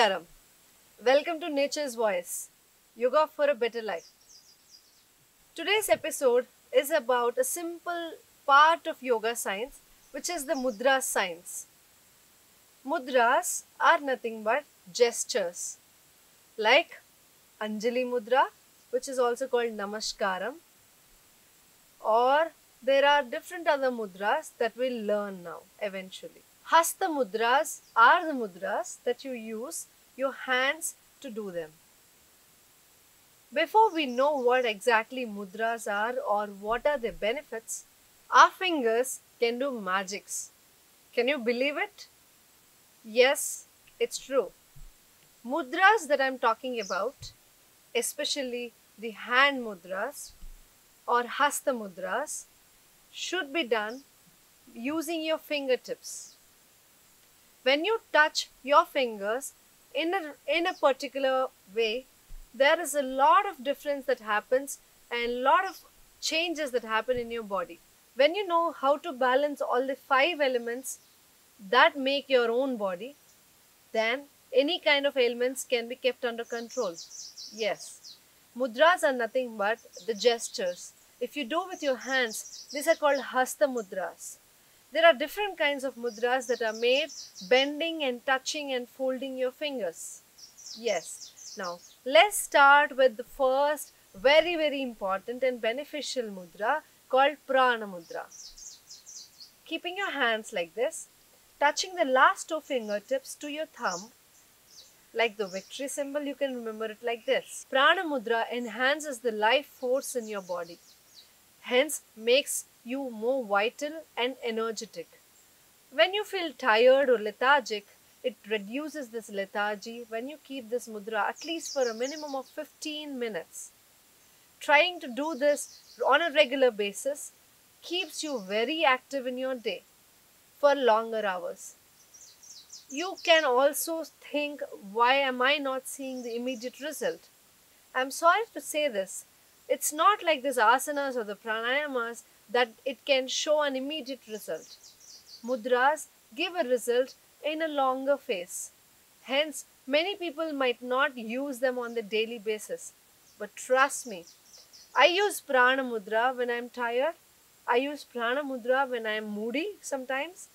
Namaskaram. Welcome to Nature's Voice, Yoga for a Better Life. Today's episode is about a simple part of yoga science, which is the mudra science. Mudras are nothing but gestures, like Anjali Mudra, which is also called Namaskaram, or there are different other mudras that we'll learn now eventually. Hasta mudras are the mudras that you use your hands to do them. Before we know what exactly mudras are or what are their benefits, our fingers can do magics. Can you believe it? Yes, it's true. Mudras that I'm talking about, especially the hand mudras or hasta mudras, should be done using your fingertips. When you touch your fingers in a particular way, there is a lot of difference that happens and a lot of changes that happen in your body. When you know how to balance all the five elements that make your own body, then any kind of ailments can be kept under control. Yes, mudras are nothing but the gestures. If you do with your hands, these are called hasta mudras. There are different kinds of mudras that are made bending and touching and folding your fingers. Yes. Now, let's start with the first very important and beneficial mudra called Prana Mudra. Keeping your hands like this, touching the last two fingertips to your thumb, like the victory symbol, you can remember it like this. Prana Mudra enhances the life force in your body, hence makes you more vital and energetic. When you feel tired or lethargic, it reduces this lethargy when you keep this mudra at least for a minimum of 15 minutes. Trying to do this on a regular basis keeps you very active in your day for longer hours. You can also think, why am I not seeing the immediate result? I'm sorry to say this. It's not like this asanas or the pranayamas that it can show an immediate result. Mudras give a result in a longer phase. Hence, many people might not use them on the daily basis. But trust me, I use Prana Mudra when I'm tired. I use Prana Mudra when I'm moody sometimes.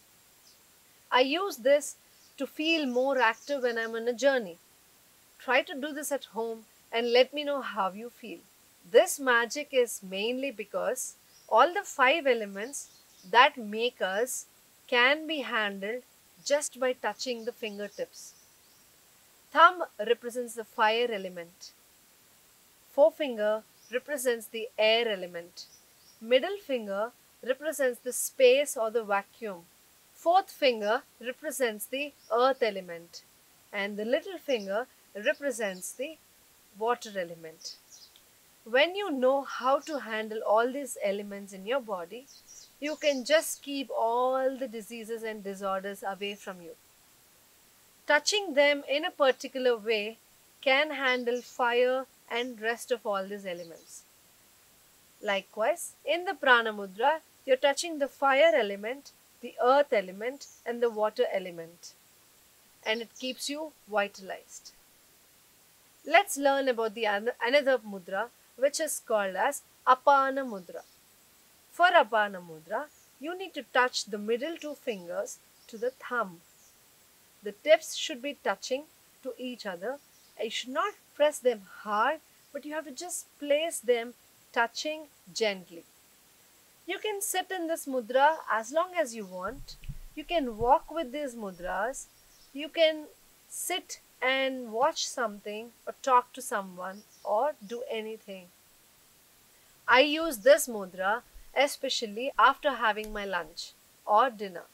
I use this to feel more active when I'm on a journey. Try to do this at home and let me know how you feel. This magic is mainly because all the five elements that make us can be handled just by touching the fingertips. Thumb represents the fire element. Forefinger represents the air element. Middle finger represents the space or the vacuum. Fourth finger represents the earth element. And the little finger represents the water element. When you know how to handle all these elements in your body, you can just keep all the diseases and disorders away from you. Touching them in a particular way can handle fire and rest of all these elements. Likewise, in the Prana Mudra, you're touching the fire element, the earth element and the water element, and it keeps you vitalized. Let's learn about the another mudra, which is called as Apana Mudra. For Apana Mudra, you need to touch the middle two fingers to the thumb. The tips should be touching to each other. You should not press them hard, but you have to just place them touching gently. You can sit in this mudra as long as you want. You can walk with these mudras. You can sit and watch something or talk to someone or do anything. I use this mudra especially after having my lunch or dinner.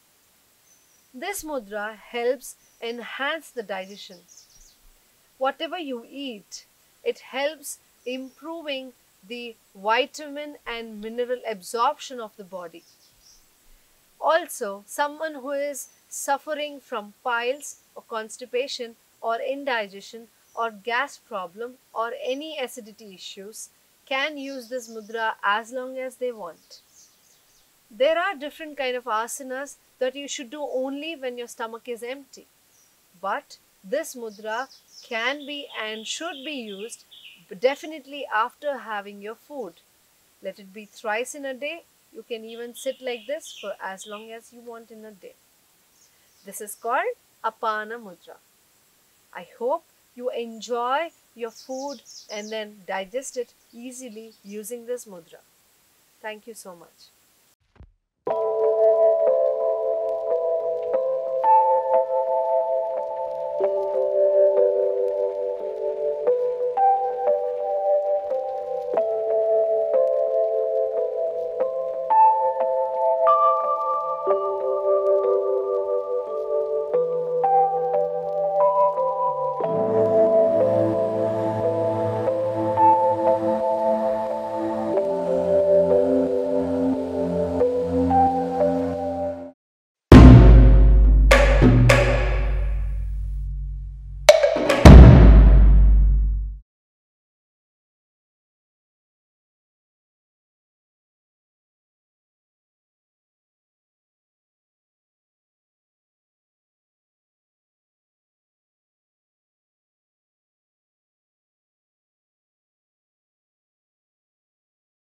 This mudra helps enhance the digestion. Whatever you eat, it helps improving the vitamin and mineral absorption of the body. Also, someone who is suffering from piles or constipation or indigestion or gas problem or any acidity issues can use this mudra as long as they want. There are different kind of asanas that you should do only when your stomach is empty. But This mudra can be and should be used definitely after having your food. Let it be thrice in a day. You can even sit like this for as long as you want in a day. This is called Apana Mudra. I hope you enjoy your food and then digest it easily using this mudra. Thank you so much.